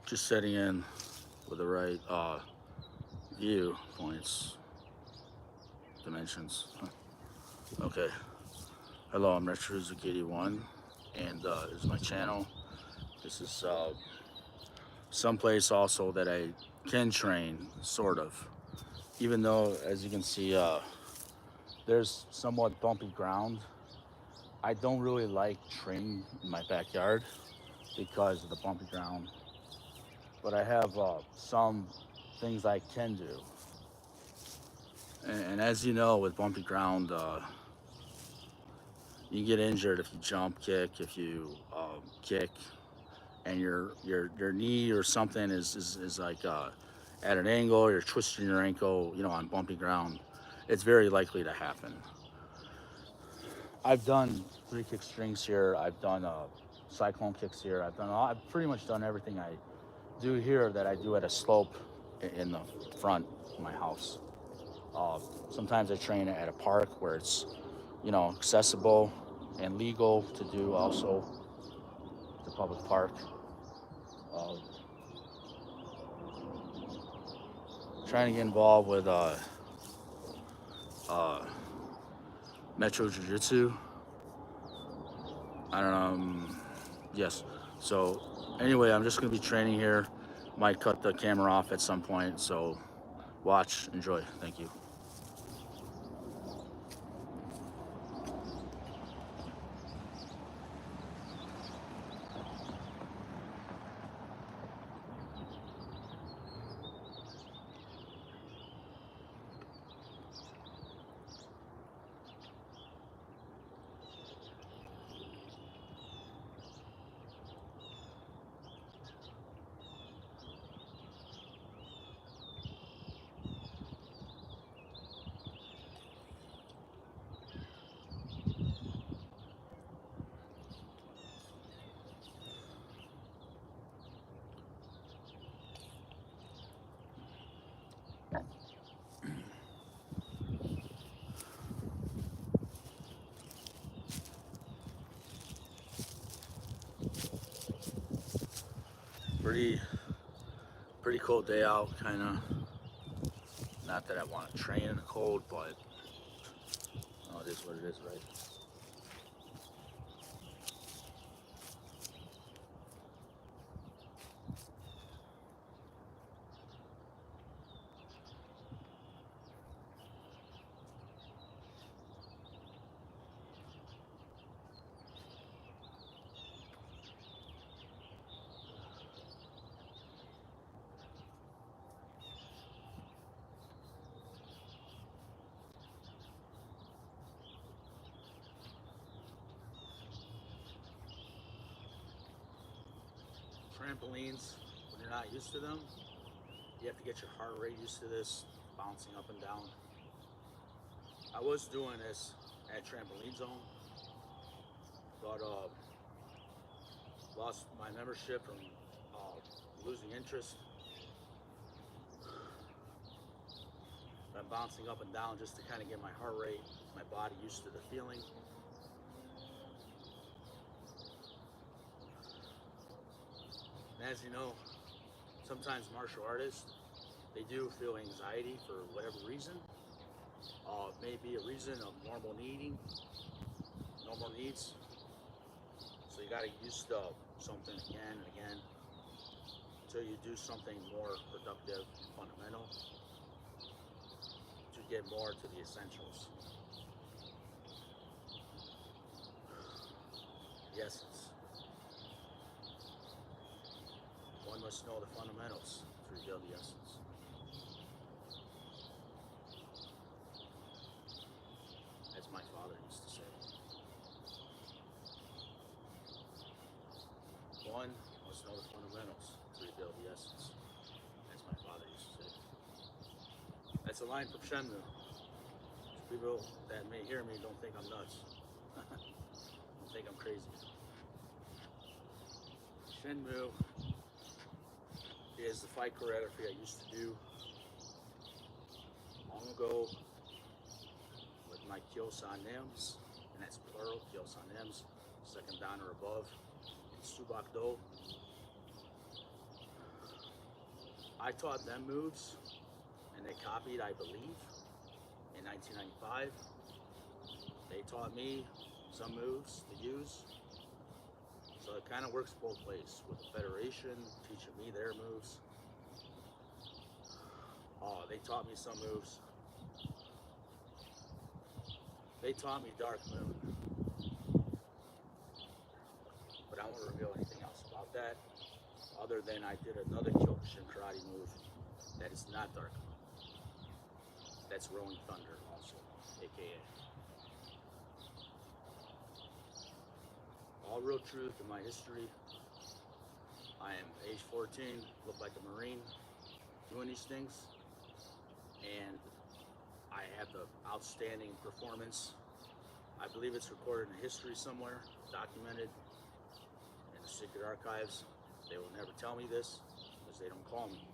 Just setting in with the right view points, dimensions. Okay. Hello, I'm RetroZuki81, and this is my channel. This is someplace also that I can train, sort of. Even though, as you can see, there's somewhat bumpy ground. I don't really like training in my backyard because of the bumpy ground. But I have some things I can do. And as you know, with bumpy ground, you get injured if you jump kick, if you kick, and your knee or something is like at an angle, you're twisting your ankle, on bumpy ground. It's very likely to happen. I've done 3 kick strings here. I've done cyclone kicks here. I've pretty much done everything I do here that I do at a slope in the front of my house. Uh, Sometimes I train at a park where it's, accessible and legal to do also. The public park. Uh, Trying to get involved with uh, Metro Jiu Jitsu. I don't know. Yes. So anyway, I'm just gonna be training here. Might cut the camera off at some point. So watch, enjoy. Thank you. Pretty pretty cold day out, kind of. Not that I want to train in the cold, but it is what it is, right? Trampolines, when you're not used to them, you have to get your heart rate used to this, bouncing up and down. I was doing this at Trampoline Zone, but lost my membership from losing interest. I'm bouncing up and down just to kind of get my heart rate, my body used to the feeling. And as you know, sometimes martial artists, they do feel anxiety for whatever reason. Maybe a reason of normal needs. So you gotta get used to something again and again until you do something more productive, fundamental, to get more to the essentials. The essence. One must know the fundamentals to reveal the essence. As my father used to say. One must know the fundamentals to reveal the essence. As my father used to say. That's a line from Shenmue. People that may hear me don't think I'm nuts. Don't think I'm crazy. Shenmue is the fight choreography I used to do long ago with my Kyosan names, and that's plural, Kyosan names, second down or above, in Subak Do. I taught them moves, and they copied, I believe, in 1995. They taught me some moves to use. So it kind of works both ways with the Federation teaching me their moves. They taught me some moves. They taught me Dark Moon, but I won't reveal anything else about that other than I did another Kyokushin karate move that is not Dark Moon. That's Rolling Thunder also, aka. All real truth in my history. I am age 14, look like a Marine, doing these things, and I have the outstanding performance. I believe it's recorded in history somewhere, documented in the secret archives. They will never tell me this because they don't call me.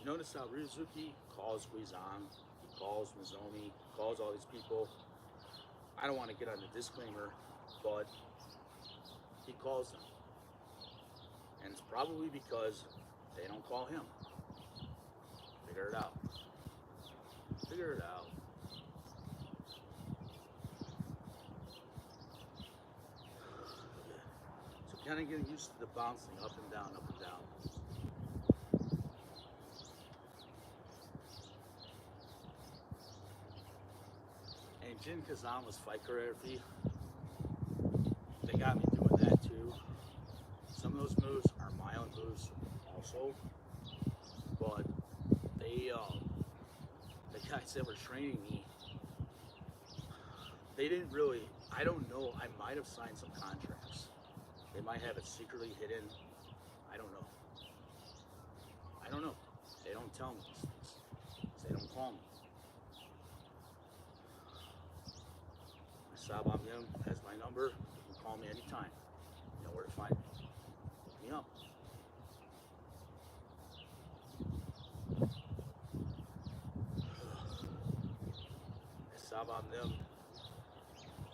You notice how Ryuzuki calls Guizan, he calls Nozomi, calls all these people. I don't want to get on the disclaimer, but he calls them. And it's probably because they don't call him. Figure it out. Figure it out. So kind of getting used to the bouncing up and down, up and down. And Jin Kazama's fight choreography, they got me doing that too. Some of those moves are my own moves also, but the guys that were training me, they didn't really, I don't know, I might have signed some contracts. They might have it secretly hidden. I don't know. I don't know. They don't tell me these things. They don't call me. Sabam Yim has my number. You can call me anytime. You know where to find me. Look me up. Sabam Yim,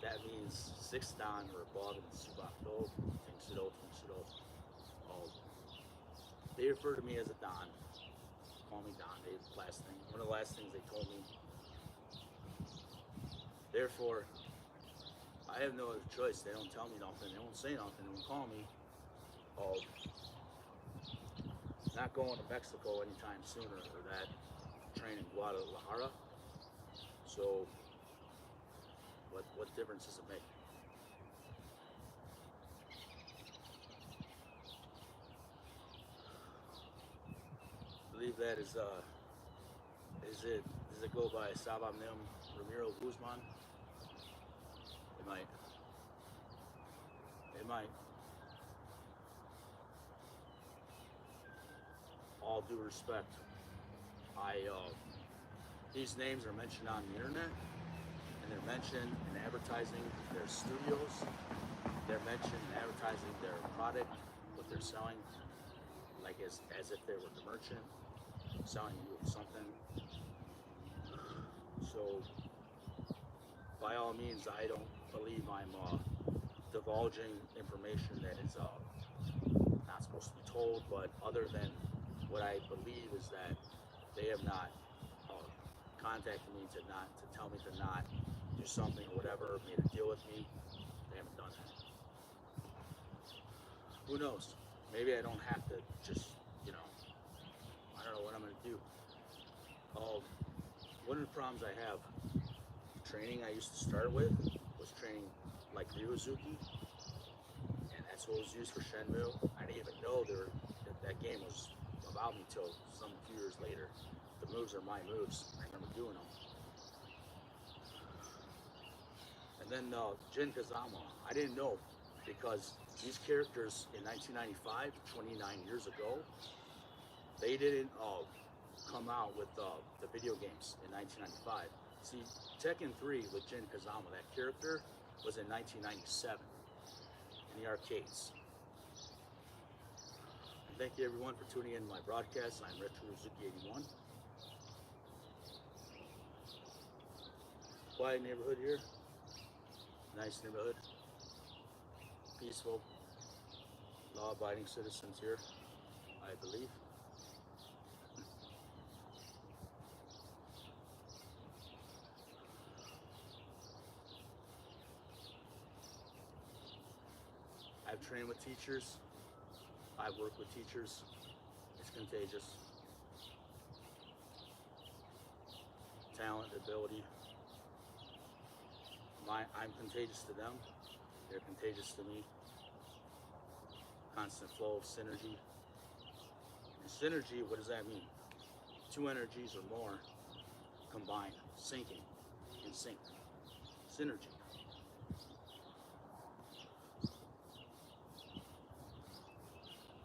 that means 6th Dan or above in Subakdo, Tingshido. They refer to me as a Dan. Call me Dan. One of the last things they told me. Therefore, I have no other choice. They don't tell me nothing. They won't say nothing. They won't call me. Not going to Mexico anytime sooner or that. Train in Guadalajara. So, what difference does it make? I believe that is it. Does it go by Sabam Nim Ramiro Guzman? It might. It might. All due respect, these names are mentioned on the internet, and they're mentioned in advertising their studios. They're mentioned in advertising their product, what they're selling, like as if they were the merchant selling you something. So, by all means, I don't believe I'm divulging information that is not supposed to be told, but other than what I believe is that they have not contacted me to tell me to not do something or whatever, made a deal with me. They haven't done that. Who knows? Maybe I don't have to just, I don't know what I'm going to do. One of the problems I have, training I used to start with was training like Ryuzuki, and that's what was used for Shenmue. I didn't even know that game was about me till some few years later. The moves are my moves. I remember doing them. And then Jin Kazama, I didn't know, because these characters in 1995, 29 years ago, they didn't come out with the video games in 1995. See, Tekken 3 with Jin Kazama, that character was in 1997 in the arcades. And thank you everyone for tuning in to my broadcast. I'm Retro Ryuzuki 81. Quiet neighborhood here. Nice neighborhood. Peaceful. Law-abiding citizens here. I believe. I've trained with teachers. I've worked with teachers. It's contagious. Talent, ability. I'm contagious to them. They're contagious to me. Constant flow of synergy. And synergy, what does that mean? Two energies or more combined, syncing, in sync. Synergy.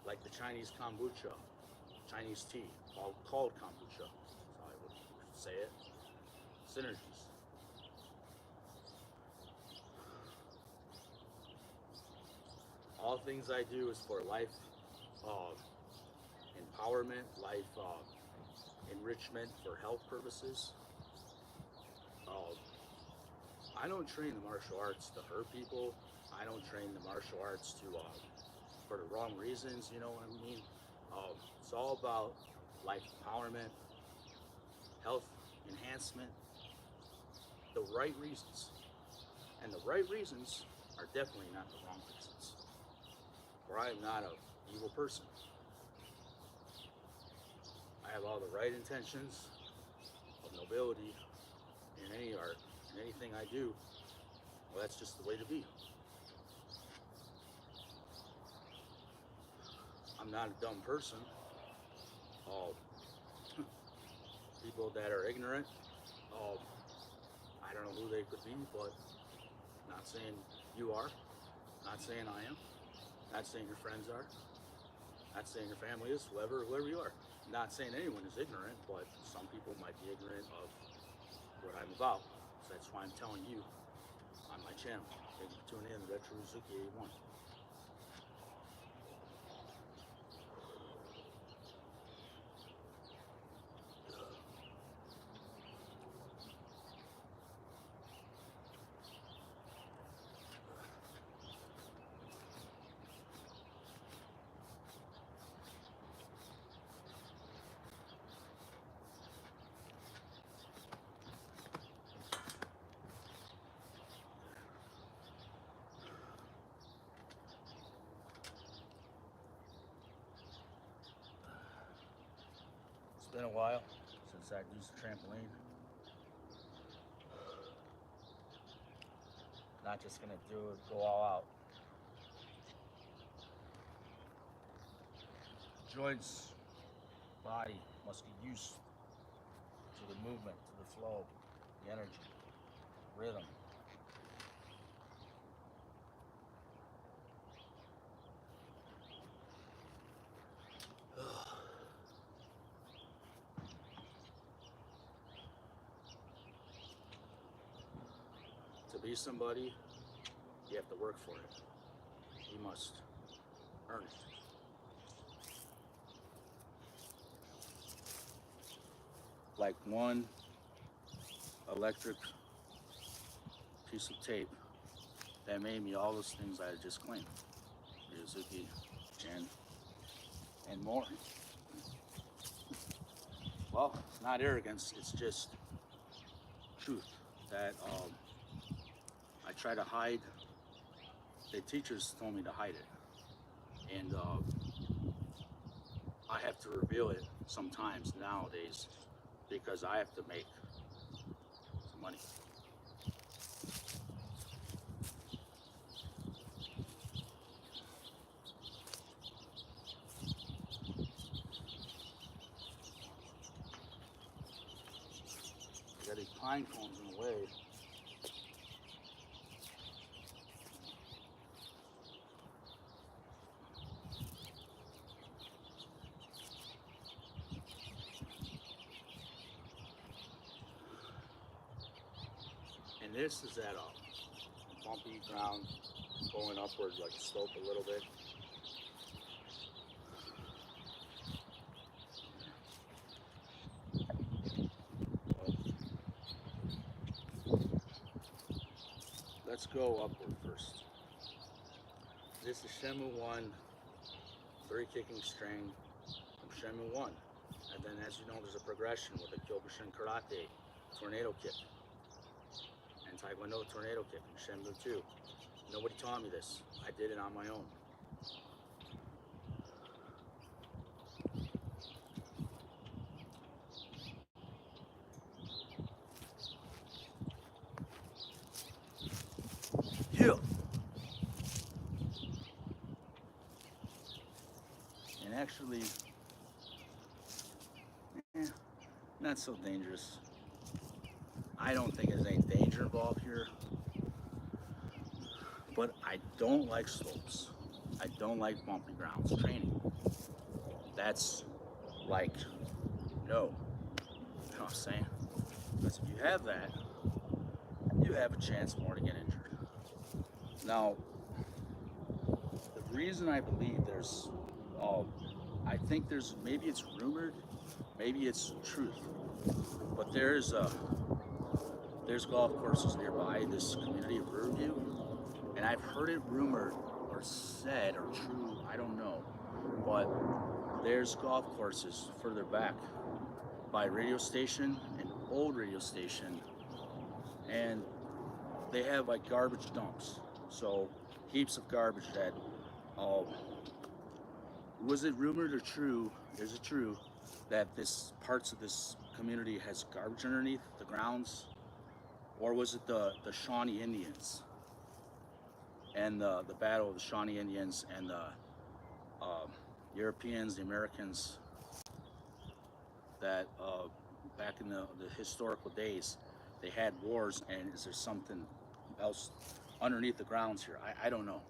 Like the Chinese kombucha, Chinese tea, called kombucha. That's how I would say it. Synergies. All things I do is for life empowerment, life enrichment for health purposes. I don't train the martial arts to hurt people. I don't train the martial arts to for the wrong reasons. You know what I mean? It's all about life empowerment, health enhancement, the right reasons, and the right reasons are definitely not the wrong reasons. Or I am not an evil person. I have all the right intentions of nobility in any art, in anything I do. Well, that's just the way to be. I'm not a dumb person. People that are ignorant, I don't know who they could be, but not saying you are, not saying I am, not saying your friends are, not saying your family is, whoever you are. Not saying anyone is ignorant, but some people might be ignorant of what I'm about. So that's why I'm telling you on my channel. Thank you for tuning in to Retro Uzuki 81. It's been a while since I've used a trampoline. Not just gonna do it, go all out. Joints, body must get used to the movement, to the flow, the energy, rhythm. To be somebody, you have to work for it. You must earn it. Like one electric piece of tape that made me all those things I just claimed. Uzuki, and more. Well, it's not arrogance, it's just truth that I try to hide. The teachers told me to hide it. And I have to reveal it sometimes nowadays because I have to make some money. I got these pine cones in the way. And this is at a bumpy ground, going upward like a slope a little bit. Let's go upward first. This is Shenmue 1, 3 kicking string, Shenmue 1. And then, as you know, there's a progression with the Kyokushin Karate, Tornado Kick, and Taekwondo Tornado Kick in Shenmue 2. Nobody taught me this. I did it on my own. Yeah. And actually, not so dangerous. I don't think there's any danger involved here, but I don't like slopes. I don't like bumpy grounds training. That's like, no. You know what I'm saying? Because if you have that, you have a chance more to get injured. Now, the reason I believe there's, I think there's, maybe it's rumored, maybe it's truth, but there's golf courses nearby this community of Riverview, and I've heard it rumored or said or true, I don't know, but there's golf courses further back by radio station, an old radio station, and they have like garbage dumps, so heaps of garbage that, was it rumored or true, is it true, that this parts of this community has garbage underneath the grounds? Or was it the Shawnee Indians and the battle of the Shawnee Indians and the Europeans, the Americans, that back in the historical days, they had wars, and is there something else underneath the grounds here? I don't know.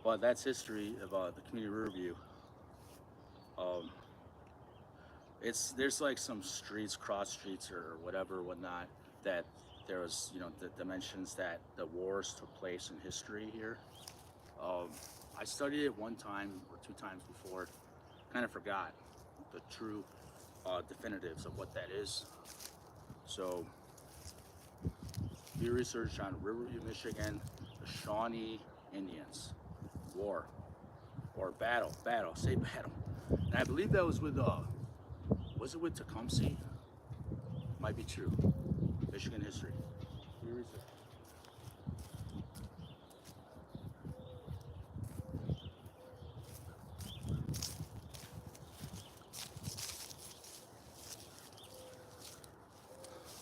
But that's history of the community of Riverview. There's like some streets, cross streets or whatever, whatnot, that there was, the dimensions that the wars took place in history here. I studied it one time or two times before, kind of forgot the true definitives of what that is. So do research on Riverview, Michigan, the Shawnee Indians war, or battle, say battle. And I believe that was was it with Tecumseh? Might be true. Michigan history. Do research.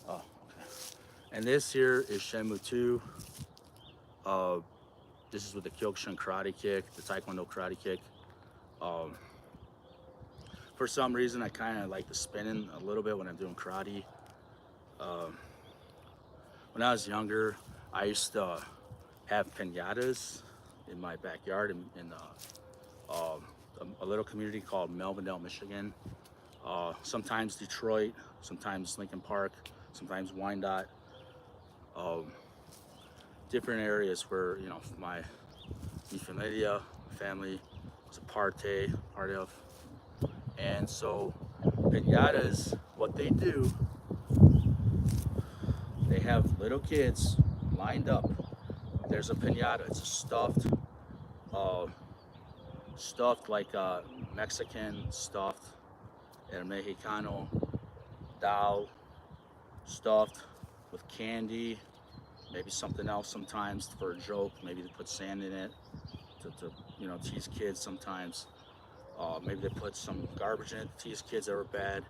Oh, okay. And this here is Shenmue 2. This is with the Kyokushin Karate Kick, the Taekwondo Karate Kick. For some reason, I kind of like the spinning a little bit when I'm doing karate. When I was younger, I used to have piñatas in my backyard in a little community called Melvindale, Michigan. Sometimes Detroit, sometimes Lincoln Park, sometimes Wyandotte. Different areas where, my familia, family was a part of. And so piñatas, what they do, they have little kids lined up. There's a piñata. It's stuffed like a Mexican stuffed, El Mexicano doll, stuffed with candy, maybe something else sometimes for a joke. Maybe they put sand in it to tease kids sometimes. Maybe they put some garbage in it to tease kids that were bad.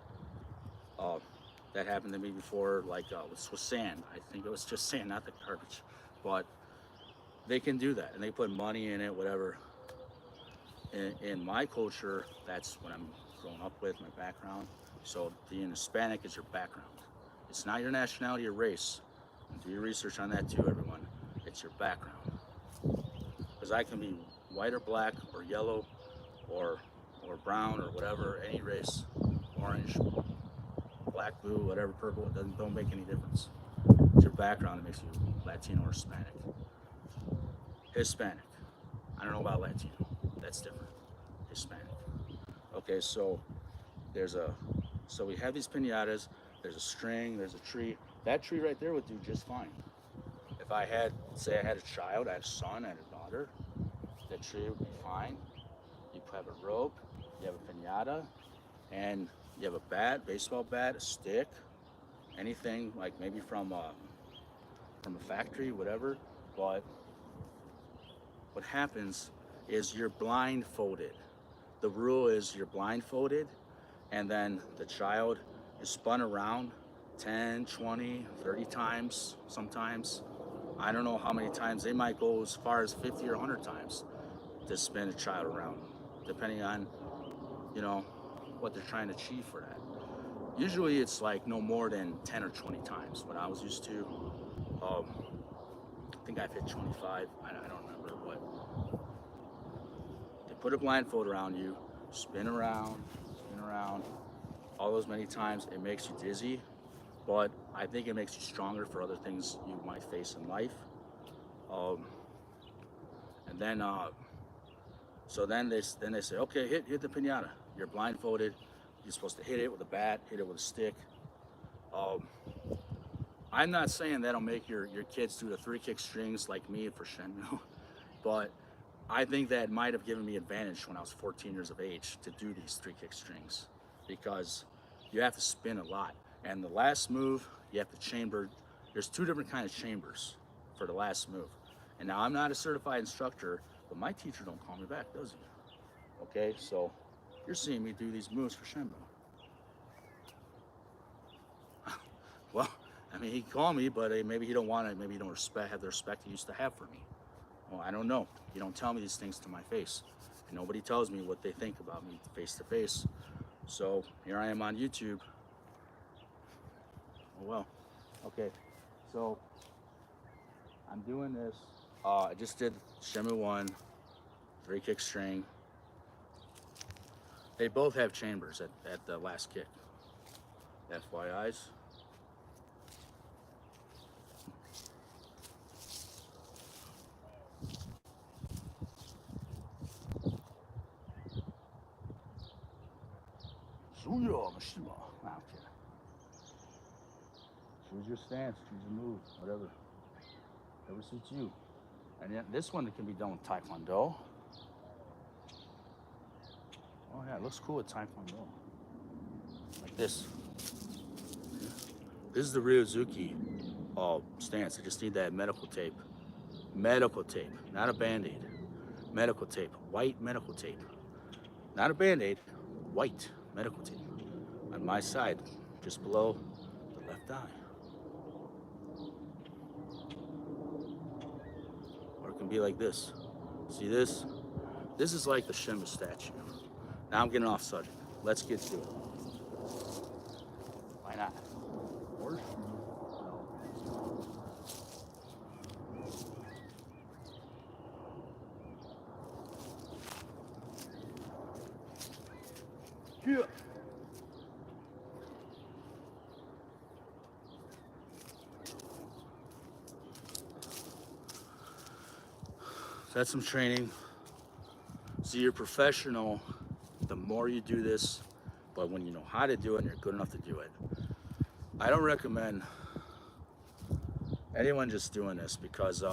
That happened to me before, like with sand. I think it was just sand, not the garbage. But they can do that, and they put money in it, whatever. In my culture, that's what I'm growing up with, my background. So being Hispanic is your background. It's not your nationality or race. And do your research on that too, everyone. It's your background. Because I can be white or black or yellow or brown or whatever, any race, orange, black, blue, whatever, purple, it don't make any difference. It's your background that makes you Latino or Hispanic. Hispanic. I don't know about Latino. That's different. Hispanic. Okay, so so we have these piñatas. There's a string. There's a tree. That tree right there would do just fine. If I had, say, I had a child, I had a son, I had a daughter, that tree would be fine. You have a rope. you have a pinata, and you have a bat, baseball bat, a stick, anything like maybe from a factory, whatever. But what happens is you're blindfolded. The rule is you're blindfolded, and then the child is spun around 10, 20, 30 times sometimes. I don't know how many times. They might go as far as 50 or 100 times to spin a child around, depending on, you know, what they're trying to achieve for that. Usually it's like no more than 10 or 20 times. When I was used to, um, I think I've hit 25. I don't remember, but they put a blindfold around you, spin around, all those many times. It makes you dizzy, but I think it makes you stronger for other things you might face in life. Um, and then, so then they say, okay, hit the pinata. You're blindfolded. You're supposed to hit it with a bat, hit it with a stick. Um, I'm not saying that'll make your kids do the 3-kick strings like me for Shenmue, but I think that might have given me advantage when I was 14 years of age to do these 3-kick strings, because you have to spin a lot. And the last move, you have to chamber. There's 2 different kinds of chambers for the last move. And now I'm not a certified instructor, but my teacher don't call me back, does he? Okay, so you're seeing me do these moves for Shenmue. Well, I mean, he called me, but maybe he don't want to. Maybe he don't have the respect he used to have for me. Well, I don't know. You don't tell me these things to my face, and nobody tells me what they think about me face to face. So here I am on YouTube. Oh well. Okay. So I'm doing this. I just did Shenmue 1, 3-kick string. They both have chambers at the last kick. FYIs. Suya Mishima. Nah, I'm kidding. Choose your stance, choose your move, whatever suits you. And then this one can be done with Taekwondo. Oh yeah, it looks cool with Taekwondo. Like this. This is the Ryozuki stance. I just need that medical tape. Medical tape, not a Band-Aid. Medical tape, white medical tape. Not a Band-Aid, white medical tape. On my side, just below the left eye. Or it can be like this. See this? This is like the Shenmue statue. Now I'm getting off subject. Let's get to it. Why not? Horseshoe. No. Yeah. So that's some training. So you're professional. The more you do this, but when you know how to do it and you're good enough to do it. I don't recommend anyone just doing this because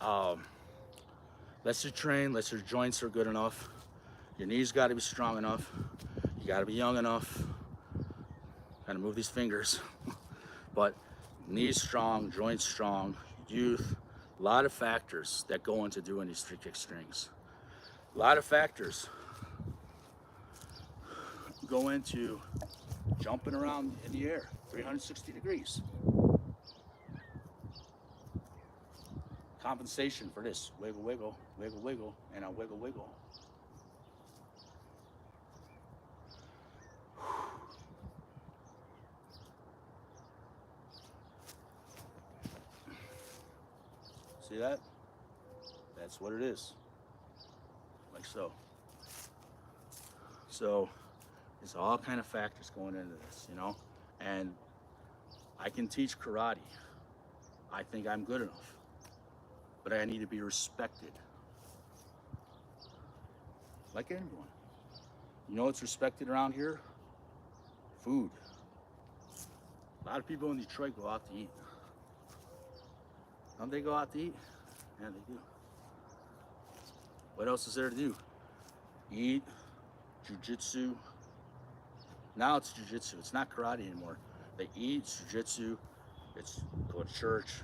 unless you train, unless your joints are good enough, your knees got to be strong enough, you got to be young enough. Gotta move these fingers, but knees strong, joints strong, youth. A lot of factors that go into doing these 3-kick strings. A lot of factors go into jumping around in the air 360 degrees. Compensation for this. Wiggle, wiggle, wiggle, wiggle, and I wiggle, wiggle. See that? That's what it is. Like so. So it's all kind of factors going into this, you know? And I can teach karate. I think I'm good enough. But I need to be respected. Like anyone. You know what's respected around here? Food. A lot of people in Detroit go out to eat. Don't they go out to eat? Yeah, they do. What else is there to do? eat, jujitsu. Now it's jujitsu. It's not karate anymore. They eat, it's jujitsu. It's go to church,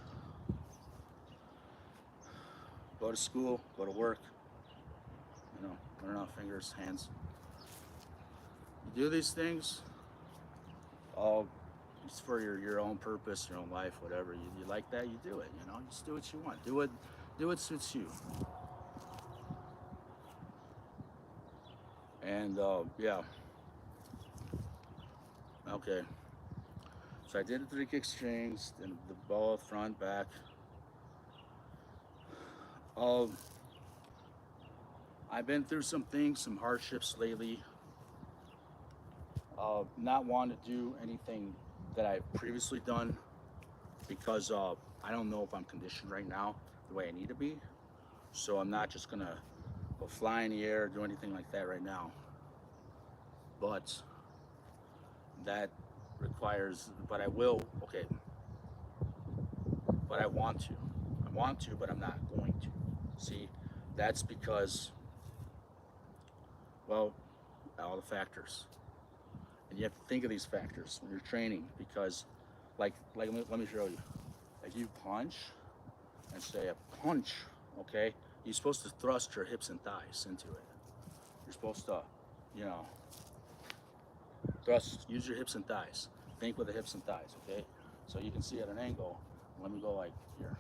go to school, go to work. Learn off fingers, hands. You do these things all it's for your own purpose, your own life, whatever. You like that, you do it. Just do what you want. Do what suits you. And yeah, okay. So I did the 3 kick strings, then the ball front, back. Um, I've been through some things, some hardships lately. Not wanting to do anything that I've previously done because I don't know if I'm conditioned right now the way I need to be. So I'm not just gonna go fly in the air, do anything like that right now. But that requires, but I will, okay, but I want to. I want to, but I'm not going to. See, that's because, well, all the factors. And you have to think of these factors when you're training because, let me show you. Like you punch and say a punch, okay? You're supposed to thrust your hips and thighs into it. You're supposed to, you know, thrust, use your hips and thighs. Think with the hips and thighs, okay? So you can see at an angle. Let me go like here.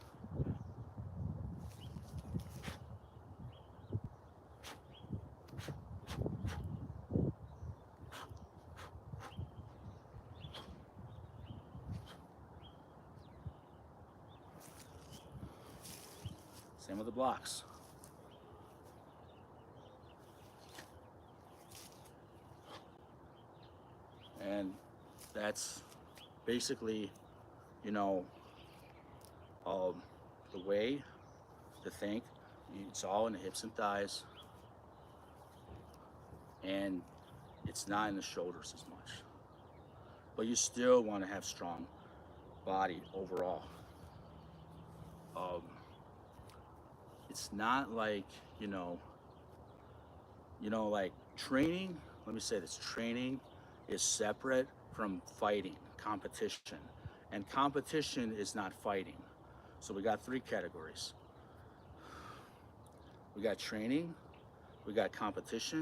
Same with the blocks. And that's basically, you know, um, the way to think. It's all in the hips and thighs, and it's not in the shoulders as much. But you still want to have strong body overall. Um, it's not like you know, like training. Let me say this: training is separate from fighting, competition, and competition is not fighting. So we got 3 categories. We got training, we got competition,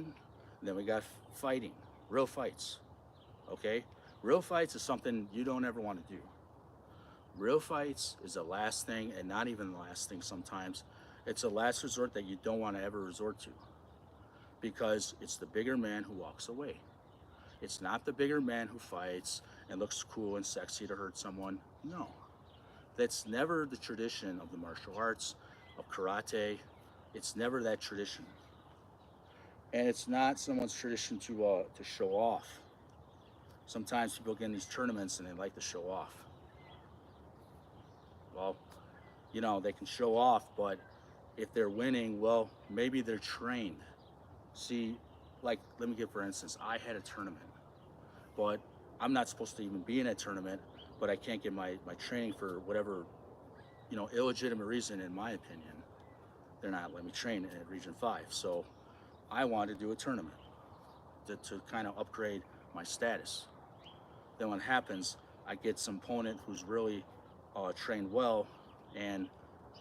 and then we got fighting, real fights. Okay? Real fights is something you don't ever want to do. Real fights is the last thing, and not even the last thing sometimes. It's a last resort that you don't want to ever resort to because it's the bigger man who walks away. It's not the bigger man who fights and looks cool and sexy to hurt someone. No. That's never the tradition of the martial arts, of karate. It's never that tradition. And it's not someone's tradition to show off. Sometimes people get in these tournaments and they like to show off. Well, they can show off, but if they're winning, well, maybe they're trained. See, like, let me give for instance, I had a tournament, but I'm not supposed to even be in a tournament, but I can't get my training for whatever, illegitimate reason, in my opinion. They're not letting me train at Region 5. So I wanted to do a tournament to kind of upgrade my status. Then what happens, I get some opponent who's really trained well, and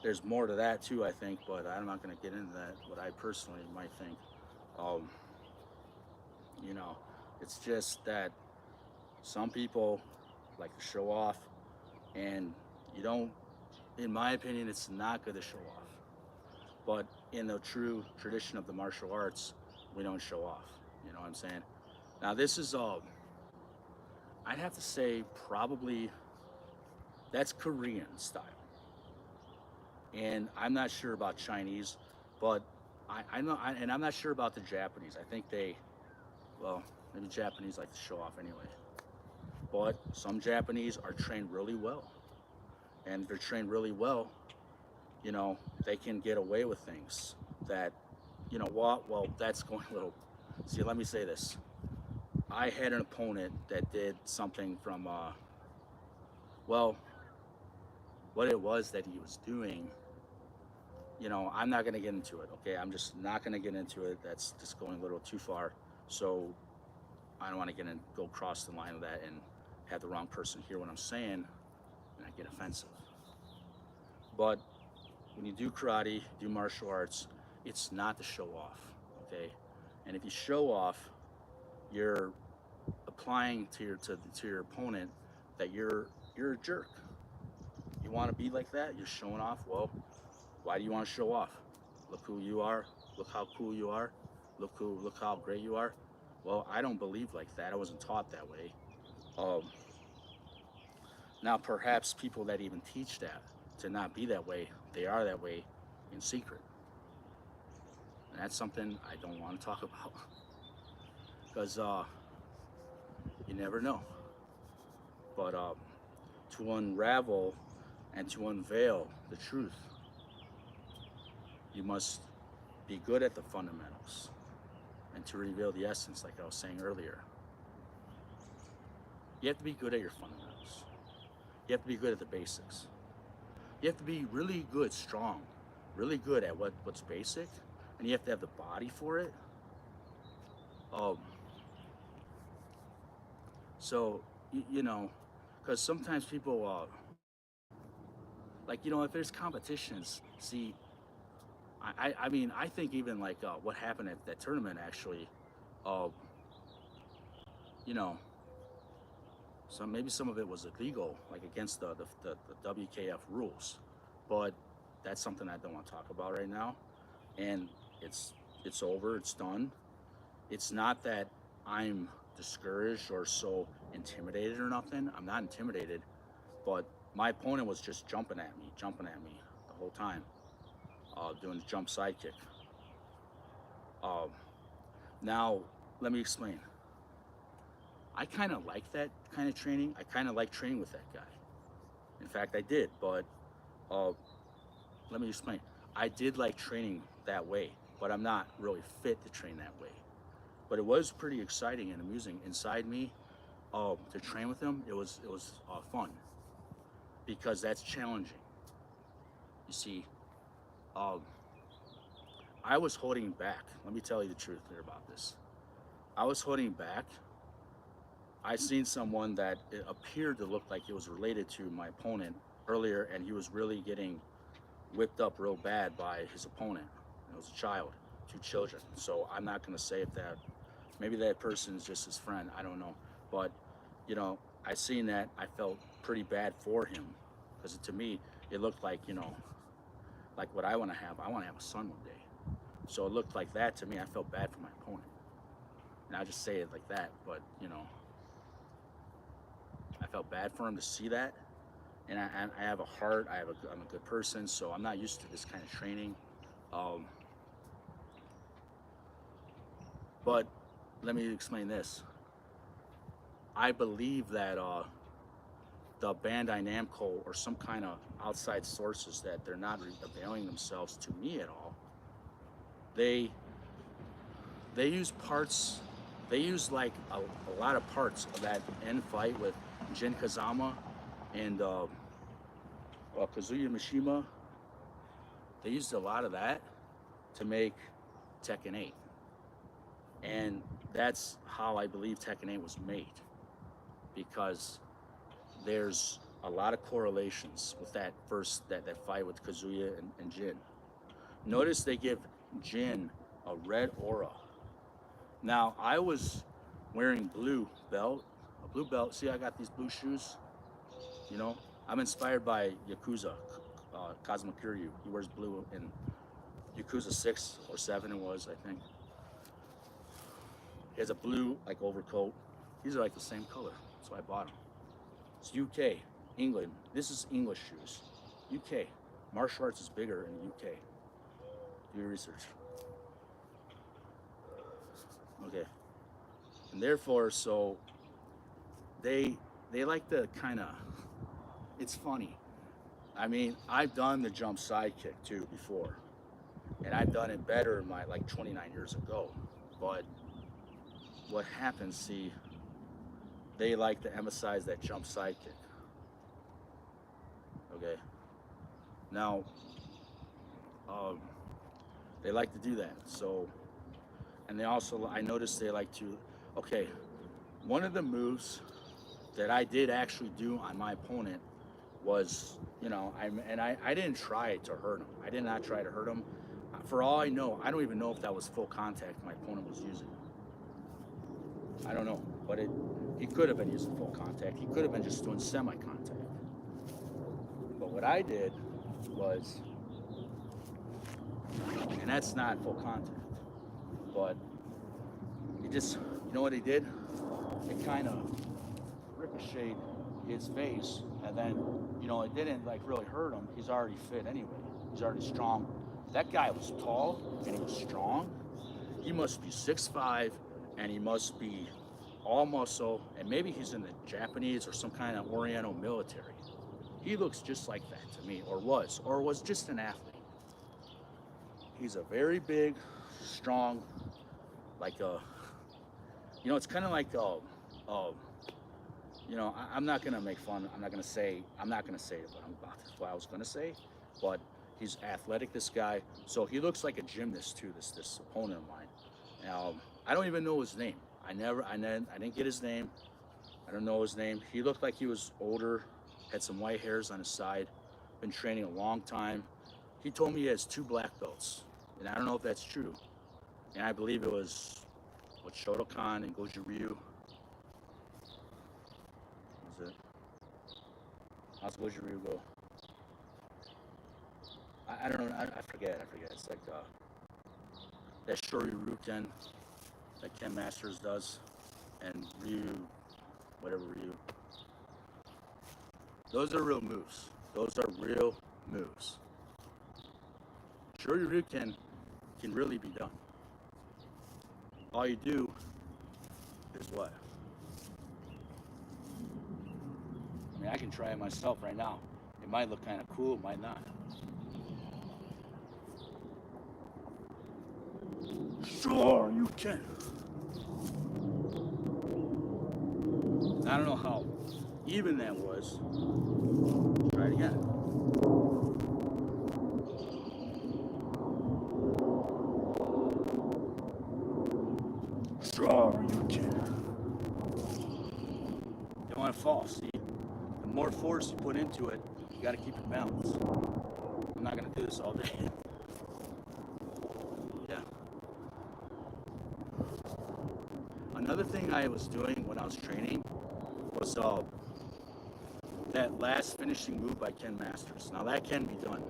there's more to that too, I think, but I'm not going to get into that, what I personally might think. Um, you know, it's just that some people like to show off, and you don't, in my opinion, it's not good to show off. But in the true tradition of the martial arts, we don't show off. You know what I'm saying? Now, this is, I'd have to say, probably that's Korean style. And I'm not sure about Chinese, but I know, and I'm not sure about the Japanese. I think well, maybe Japanese like to show off anyway. But some Japanese are trained really well. And if they're trained really well, they can get away with things that, well, that's going a little, see, let me say this. I had an opponent that did something from, well, what it was that he was doing, I'm not going to get into it. Okay, I'm just not going to get into it. That's just going a little too far. So I don't want to go cross the line of that and have the wrong person hear what I'm saying and I get offensive. But when you do karate, do martial arts, it's not to show off. Okay, and if you show off, you're applying to your opponent that you're a jerk. You want to be like that? You're showing off. Well, why do you want to show off? Look who you are. Look how cool you are. Look how great you are. Well, I don't believe like that. I wasn't taught that way. Um, Now, perhaps people that even teach that to not be that way, they are that way in secret, and that's something I don't want to talk about because you never know. But to unravel and to unveil the truth, you must be good at the fundamentals. And to reveal the essence, like I was saying earlier, you have to be good at your fundamentals. You have to be good at the basics. You have to be really good, strong, really good at what's basic, and you have to have the body for it. Um, so, because sometimes people, if there's competitions, see, I mean, I think even like what happened at that tournament actually, uh, you know, maybe some of it was illegal, like against the WKF rules, but that's something I don't want to talk about right now. And it's over, it's done. It's not that I'm discouraged or so intimidated or nothing. I'm not intimidated, but my opponent was just jumping at me the whole time, doing the jump sidekick. Um, Now, let me explain. I kind of like that kind of training. I kind of like training with that guy. In fact, I did, but uh, let me explain. I did like training that way, but I'm not really fit to train that way. But it was pretty exciting and amusing inside me to train with him. It was fun because that's challenging. You see, um, I was holding back. Let me tell you the truth here about this. I was holding back. I seen someone that it appeared to look like it was related to my opponent earlier, and he was really getting whipped up real bad by his opponent. It was a child, two children. So I'm not going to say if that, maybe that person is just his friend. I don't know. But, I seen that. I felt pretty bad for him because to me, it looked like, like what I want to have. I want to have a son one day. So it looked like that to me. I felt bad for my opponent. And I just say it like that. But, I felt bad for him to see that. And I have a heart. I'm a good person. So I'm not used to this kind of training. Um, but let me explain this. I believe that the Bandai Namco or some kind of outside sources that they're not availing themselves to me at all. They use parts. They use like a lot of parts of that end fight with Jin Kazama and Kazuya Mishima. They used a lot of that to make Tekken 8. And that's how I believe Tekken 8 was made, because there's a lot of correlations with that fight with Kazuya and Jin. Notice they give Jin a red aura. Now, I was wearing a blue belt. See, I got these blue shoes. I'm inspired by Yakuza, Kazuma Kiryu. He wears blue in Yakuza 6 or 7 it was, I think. He has a blue like overcoat. These are like the same color, so I bought them. It's UK, England. This is English shoes. UK. Martial arts is bigger in the UK. Do your research. Okay. And therefore, so they like the kind of, it's funny. I mean, I've done the jump sidekick too before, and I've done it better my like 29 years ago. But what happens, see, they like to emphasize that jump sidekick. Okay. Now, Um, they like to do that. So, and they also, I noticed they like to, okay, one of the moves that I did actually do on my opponent was, I didn't try to hurt him. I did not try to hurt him. For all I know, I don't even know if that was full contact my opponent was using. I don't know, but he could have been using full contact. He could have been just doing semi-contact. But what I did was, and that's not full contact, but he just, you know what he did? It kind of ricocheted his face, and then, it didn't like really hurt him. He's already fit anyway. He's already strong. That guy was tall and he was strong. He must be 6'5", and he must be all muscle, and maybe he's in the Japanese or some kind of Oriental military. He looks just like that to me, or was just an athlete. He's a very big, strong, like it's kind of like I'm not gonna make fun. I'm not gonna say it, but that's what I was gonna say. But he's athletic, this guy. So he looks like a gymnast too. This opponent of mine. I don't even know his name. I didn't get his name. I don't know his name. He looked like he was older, had some white hairs on his side, been training a long time. He told me he has 2 black belts, and I don't know if that's true. And I believe it was with Shotokan and Goju Ryu. Was it? How's Goju Ryu go? I don't know. I forget. It's like that Shoryuken that Ken Masters does, and Ryu, whatever Ryu. Those are real moves. Those are real moves. Shoryuken can really be done. All you do is what? I mean, I can try it myself right now. It might look kind of cool, it might not. Sure, you can. I don't know how even that was. Try it again. Sure, you can. You don't want to fall, see? The more force you put into it, you got to keep it balanced. I'm not going to do this all day. Yeah. Another thing I was doing when I was training was that last finishing move by Ken Masters. Now that can be done.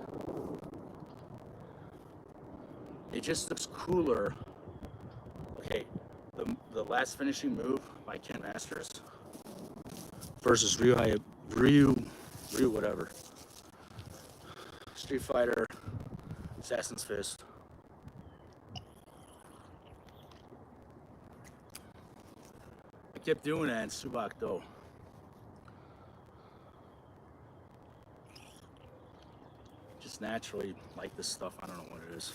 It just looks cooler. Okay, the last finishing move by Ken Masters versus Ryu, whatever. Street Fighter, Assassin's Fist. I kept doing that in Subak-do. Just naturally like this stuff. I don't know what it is.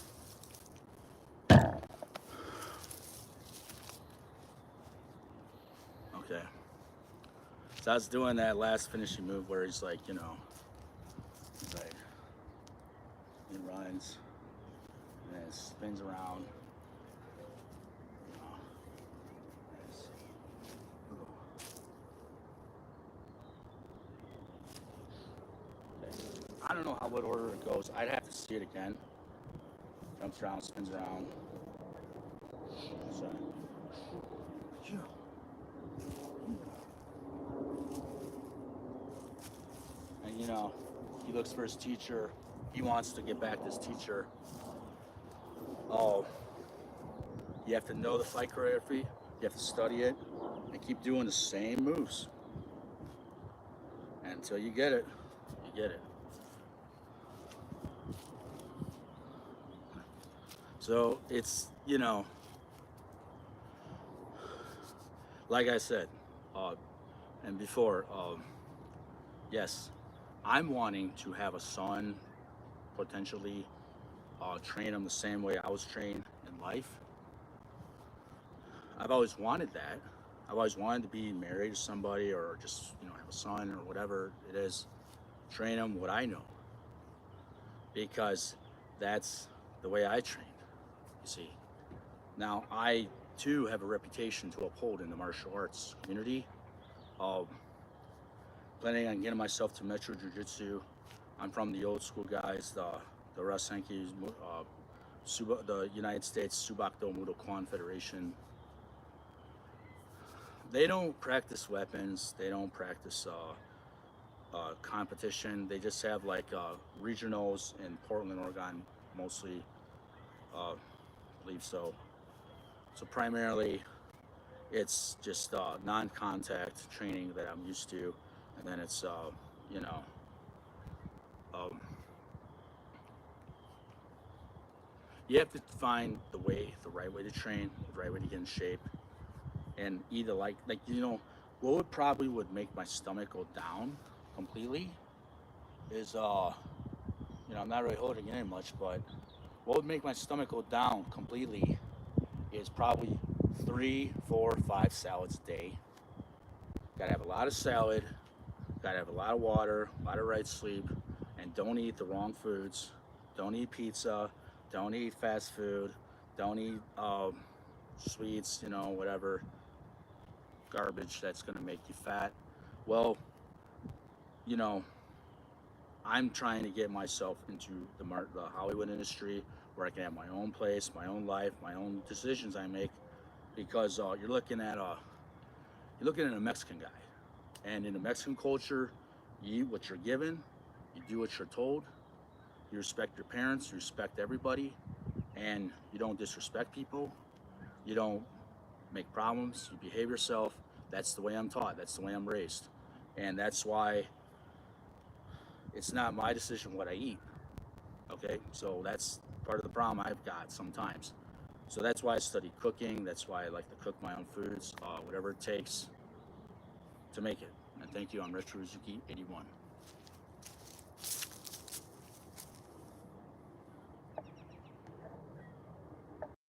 Okay. So I was doing that last finishing move where he's like, he's like, he runs, and then spins around. I don't know what order it goes. I'd have to see it again. Jumps around, spins around. So, and he looks for his teacher. He wants to get back to his teacher. Oh, you have to know the fight choreography. You have to study it and keep doing the same moves. And until you get it, you get it. So it's, like I said, and before, yes, I'm wanting to have a son, potentially train him the same way I was trained in life. I've always wanted that. I've always wanted to be married to somebody, or just, have a son or whatever it is, train him what I know. Because That's the way I train, you see. Now, I too have a reputation to uphold in the martial arts community. Um, Planning on getting myself to Metro Jiu Jitsu. I'm from the old school guys, the Rasenki, the United States Subakdo Mudo Kwan Federation. They don't practice weapons. They don't practice competition. They just have like regionals in Portland, Oregon, mostly. I believe so. So primarily, it's just non-contact training that I'm used to, and then it's you know um, you have to find the right way to train, the right way to get in shape, and either like what would make my stomach go down completely is I'm not really holding it in much, but what would make my stomach go down completely is probably 3, 4, 5 salads a day. Gotta have a lot of salad, gotta have a lot of water, a lot of right sleep, and don't eat the wrong foods. Don't eat pizza, don't eat fast food, don't eat sweets, whatever garbage that's gonna make you fat. Well, you know, I'm trying to get myself into the Hollywood industry where I can have my own place, my own life, my own decisions I make, because you're looking at a Mexican guy, and in the Mexican culture, you eat what you're given, you do what you're told, you respect your parents, you respect everybody, and you don't disrespect people, you don't make problems, you behave yourself. That's the way I'm taught, that's the way I'm raised, and that's why it's not my decision what I eat. Okay, so that's part of the problem I've got sometimes. So that's why I study cooking. That's why I like to cook my own foods, whatever it takes to make it. And thank you. I'm Retro Rizuki 81.